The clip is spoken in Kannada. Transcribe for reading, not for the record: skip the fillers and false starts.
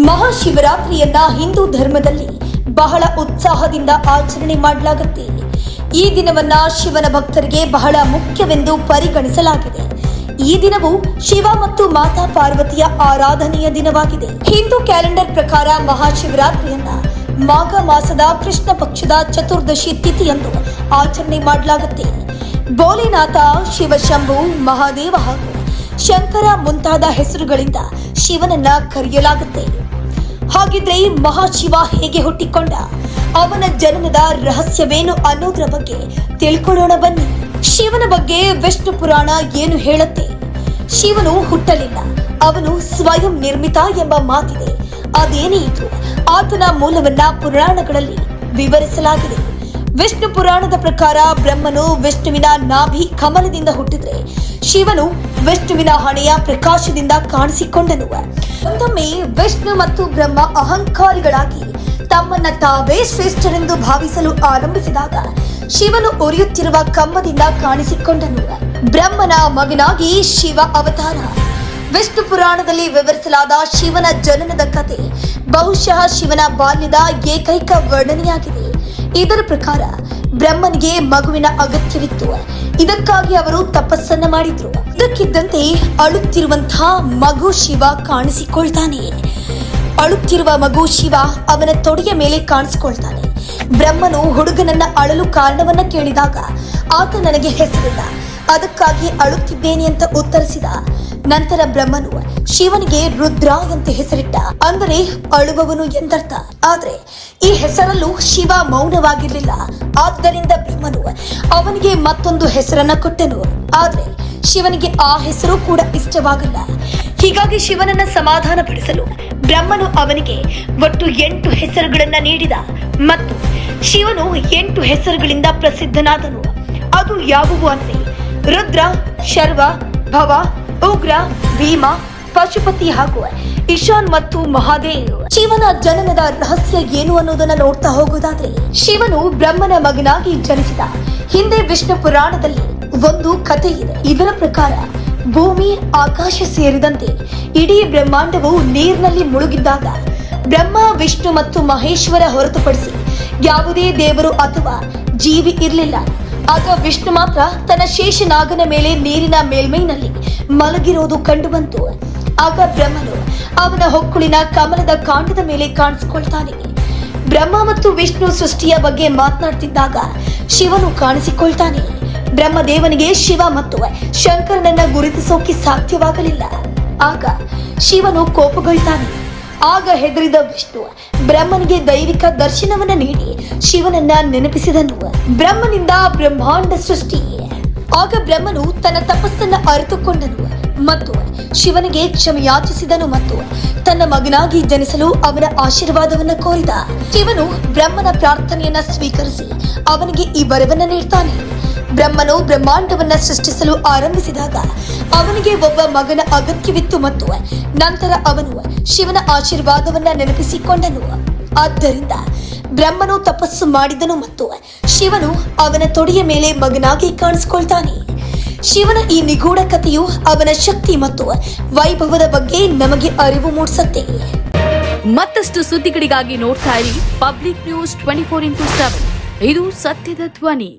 ಮಹಾಶಿವರಾತ್ರಿಯನ್ನ ಹಿಂದೂ ಧರ್ಮದಲ್ಲಿ ಬಹಳ ಉತ್ಸಾಹದಿಂದ ಆಚರಣೆ ಮಾಡಲಾಗುತ್ತೆ. ಈ ದಿನವನ್ನ ಶಿವನ ಭಕ್ತರಿಗೆ ಬಹಳ ಮುಖ್ಯವೆಂದು ಪರಿಗಣಿಸಲಾಗಿದೆ. ಈ ದಿನವು ಶಿವ ಮತ್ತು ಮಾತಾ ಪಾರ್ವತಿಯ ಆರಾಧನೆಯ ದಿನವಾಗಿದೆ. ಹಿಂದೂ ಕ್ಯಾಲೆಂಡರ್ ಪ್ರಕಾರ ಮಹಾಶಿವರಾತ್ರಿಯನ್ನ ಮಾಘ ಮಾಸದ ಕೃಷ್ಣ ಪಕ್ಷದ ಚತುರ್ದಶಿ ತಿಥಿಯಂದು ಆಚರಣೆ ಮಾಡಲಾಗುತ್ತೆ. ಭೋಲೆನಾಥ, ಶಿವಶಂಭು, ಮಹಾದೇವ ಹಾಗೂ ಶಂಕರ ಮುಂತಾದ ಹೆಸರುಗಳಿಂದ ಶಿವನನ್ನ ಕರೆಯಲಾಗುತ್ತೆ. ಹಾಗಿದ್ರೆ ಮಹಾಶಿವ ಹೇಗೆ ಹುಟ್ಟಿಕೊಂಡ, ಅವನ ಜನನದ ರಹಸ್ಯವೇನು ಅನ್ನೋದರ ಬಗ್ಗೆ ತಿಳ್ಕೊಳ್ಳೋಣ ಬನ್ನಿ. ಶಿವನ ಬಗ್ಗೆ ವಿಷ್ಣು ಪುರಾಣ ಏನು ಹೇಳುತ್ತೆ? ಶಿವನು ಹುಟ್ಟಲಿಲ್ಲ, ಅವನು ಸ್ವಯಂ ನಿರ್ಮಿತ ಎಂಬ ಮಾತಿದೆ. ಅದೇನೇ ಇದ್ರು ಆತನ ಮೂಲವನ್ನ ಪುರಾಣಗಳಲ್ಲಿ ವಿವರಿಸಲಾಗಿದೆ. ವಿಷ್ಣು ಪುರಾಣದ ಪ್ರಕಾರ ಬ್ರಹ್ಮನು ವಿಷ್ಣುವಿನ ನಾಭಿ ಕಮಲದಿಂದ ಹುಟ್ಟಿದ್ರೆ ಶಿವನು ವಿಷ್ಣುವಿನ ಹಣೆಯ ಪ್ರಕಾಶದಿಂದ ಕಾಣಿಸಿಕೊಂಡನು. ಒಂದೊಮ್ಮೆ ವಿಷ್ಣು ಮತ್ತು ಬ್ರಹ್ಮ ಅಹಂಕಾರಿಗಳಾಗಿ ತಮ್ಮನ್ನ ತಾವೇ ಶ್ರೇಷ್ಠರೆಂದು ಭಾವಿಸಲು ಆರಂಭಿಸಿದಾಗ ಶಿವನು ಉರಿಯುತ್ತಿರುವ ಕಂಬದಿಂದ ಕಾಣಿಸಿಕೊಂಡನು. ಬ್ರಹ್ಮನ ಮಗನಾಗಿ ಶಿವ ಅವತಾರ. ವಿಷ್ಣು ಪುರಾಣದಲ್ಲಿ ವಿವರಿಸಲಾದ ಶಿವನ ಜನನದ ಕಥೆ ಬಹುಶಃ ಶಿವನ ಬಾಲ್ಯದ ಏಕೈಕ ವರ್ಣನೆಯಾಗಿದೆ. ಇದರ ಪ್ರಕಾರ ಬ್ರಹ್ಮನಿಗೆ ಮಗುವಿನ ಅಗತ್ಯವಿತ್ತು. ಇದಕ್ಕಾಗಿ ಅವರು ತಪಸ್ಸನ್ನ ಮಾಡಿದ್ರು. ಇದಕ್ಕಿದ್ದಂತೆ ಅಳುತ್ತಿರುವಂತಹ ಮಗು ಶಿವ ಕಾಣಿಸಿಕೊಳ್ತಾನೆ. ಅಳುತ್ತಿರುವ ಮಗು ಶಿವ ಅವನ ತೊಡೆಯ ಮೇಲೆ ಕಾಣಿಸಿಕೊಳ್ತಾನೆ. ಬ್ರಹ್ಮನು ಹುಡುಗನನ್ನ ಅಳಲು ಕಾರಣವನ್ನ ಕೇಳಿದಾಗ ಆತ ನನಗೆ ಹೆಸರಿಲ್ಲ, ಅದಕ್ಕಾಗಿ ಅಳುತ್ತಿದ್ದೇನೆ ಅಂತ ಉತ್ತರಿಸಿದ. ನಂತರ ಬ್ರಹ್ಮನು ಶಿವನಿಗೆ ರುದ್ರ ಅಂತ ಹೆಸರಿಟ್ಟ, ಅಂದರೆ ಅಳುವವನು ಎಂದರ್ಥ. ಆದ್ರೆ ಈ ಹೆಸರಲ್ಲೂ ಶಿವ ಮೌನವಾಗಿರಲಿಲ್ಲ. ಆದ್ದರಿಂದ ಬ್ರಹ್ಮನು ಅವನಿಗೆ ಮತ್ತೊಂದು ಹೆಸರನ್ನ ಕೊಟ್ಟನು. ಆದ್ರೆ ಶಿವನಿಗೆ ಆ ಹೆಸರು ಕೂಡ ಇಷ್ಟವಾಗಲ್ಲ. ಹೀಗಾಗಿ ಶಿವನನ್ನ ಸಮಾಧಾನ ಪಡಿಸಲು ಬ್ರಹ್ಮನು ಅವನಿಗೆ ಒಟ್ಟು 8 ಹೆಸರುಗಳನ್ನ ನೀಡಿದ ಮತ್ತು ಶಿವನು 8 ಹೆಸರುಗಳಿಂದ ಪ್ರಸಿದ್ಧನಾದನು. ಅದು ಯಾವುವು ಅಂದ್ರೆ ರುದ್ರ, ಶರ್ವ, ಭವ, ಉಗ್ರ, ಭೀಮ, ಪಶುಪತಿ ಹಾಗೂ ಈಶಾನ್ ಮತ್ತು ಮಹಾದೇವ್. ಶಿವನ ಜನನದ ರಹಸ್ಯ ಏನು ಅನ್ನೋದನ್ನ ನೋಡ್ತಾ ಹೋಗೋದಾದ್ರೆ, ಶಿವನು ಬ್ರಹ್ಮನ ಮಗನಾಗಿ ಜನಿಸಿದ. ಹಿಂದೆ ವಿಷ್ಣು ಪುರಾಣದಲ್ಲಿ ಒಂದು ಕಥೆ ಇದೆ. ಇದರ ಪ್ರಕಾರ ಭೂಮಿ, ಆಕಾಶ ಸೇರಿದಂತೆ ಇಡೀ ಬ್ರಹ್ಮಾಂಡವು ನೀರಿನಲ್ಲಿ ಮುಳುಗಿದ್ದಾಗ ಬ್ರಹ್ಮ, ವಿಷ್ಣು ಮತ್ತು ಮಹೇಶ್ವರ ಹೊರತುಪಡಿಸಿ ಯಾವುದೇ ದೇವರು ಅಥವಾ ಜೀವಿ ಇರಲಿಲ್ಲ. ಆಗ ವಿಷ್ಣು ಮಾತ್ರ ತನ್ನ ಶೇಷನಾಗನ ಮೇಲೆ ನೀರಿನ ಮೇಲ್ಮೈನಲ್ಲಿ ಮಲಗಿರೋದು ಕಂಡು ಬಂತು. ಆಗ ಬ್ರಹ್ಮನು ಅವನ ಹೊಕ್ಕುಳಿನ ಕಮಲದ ಕಾಂಡದ ಮೇಲೆ ಕಾಣಿಸಿಕೊಳ್ತಾನೆ. ಬ್ರಹ್ಮ ಮತ್ತು ವಿಷ್ಣು ಸೃಷ್ಟಿಯ ಬಗ್ಗೆ ಮಾತನಾಡ್ತಿದ್ದಾಗ ಶಿವನು ಕಾಣಿಸಿಕೊಳ್ತಾನೆ. ಬ್ರಹ್ಮದೇವನಿಗೆ ಶಿವ ಮತ್ತು ಶಂಕರನನ್ನ ಗುರುತಿಸೋಕೆ ಸಾಧ್ಯವಾಗಲಿಲ್ಲ. ಆಗ ಶಿವನು ಕೋಪಗೊಳ್ತಾನೆ. ಆಗ ಹೆದರಿದ ವಿಷ್ಣು ಬ್ರಹ್ಮನಿಗೆ ದೈವಿಕ ದರ್ಶನವನ್ನ ನೀಡಿ ಶಿವನನ್ನ ನೆನಪಿಸಿದನು. ಬ್ರಹ್ಮನಿಂದ ಬ್ರಹ್ಮಾಂಡ ಸೃಷ್ಟಿ. ಆಗ ಬ್ರಹ್ಮನು ತನ್ನ ತಪಸ್ಸನ್ನ ಅರಿತುಕೊಂಡನು ಮತ್ತು ಶಿವನಿಗೆ ಕ್ಷಮೆಯಾಚಿಸಿದನು ಮತ್ತು ತನ್ನ ಮಗನಾಗಿ ಜನಿಸಲು ಅವನ ಆಶೀರ್ವಾದವನ್ನ ಕೋರಿದ. ಶಿವನು ಬ್ರಹ್ಮನ ಪ್ರಾರ್ಥನೆಯನ್ನ ಸ್ವೀಕರಿಸಿ ಅವನಿಗೆ ಈ ವರವನ್ನ ನೀಡ್ತಾನೆ. ಬ್ರಹ್ಮನು ಬ್ರಹ್ಮಾಂಡವನ್ನ ಸೃಷ್ಟಿಸಲು ಆರಂಭಿಸಿದಾಗ ಅವನಿಗೆ ಒಬ್ಬ ಮಗನ ಅಗತ್ಯವಿತ್ತು ಮತ್ತು ನಂತರ ಅವನು ಶಿವನ ಆಶೀರ್ವಾದವನ್ನ ನೆನಪಿಸಿಕೊಂಡನು. ಆದ್ದರಿಂದ ಬ್ರಹ್ಮನು ತಪಸ್ಸು ಮಾಡಿದನು ಮತ್ತು ಶಿವನು ಅವನ ತೊಡೆಯ ಮೇಲೆ ಮಗನಾಗಿ ಕಾಣಿಸಿಕೊಳ್ತಾನೆ. ಶಿವನ ಈ ನಿಗೂಢ ಕಥೆಯು ಅವನ ಶಕ್ತಿ ಮತ್ತು ವೈಭವದ ಬಗ್ಗೆ ನಮಗೆ ಅರಿವು ಮೂಡಿಸುತ್ತೆ. ಮತ್ತಷ್ಟು ಸುದ್ದಿಗಳಿಗಾಗಿ ನೋಡ್ತಾ ಇರಿ ಪಬ್ಲಿಕ್ ನ್ಯೂಸ್ 24x7. ಇದು ಸತ್ಯದ ಧ್ವನಿ.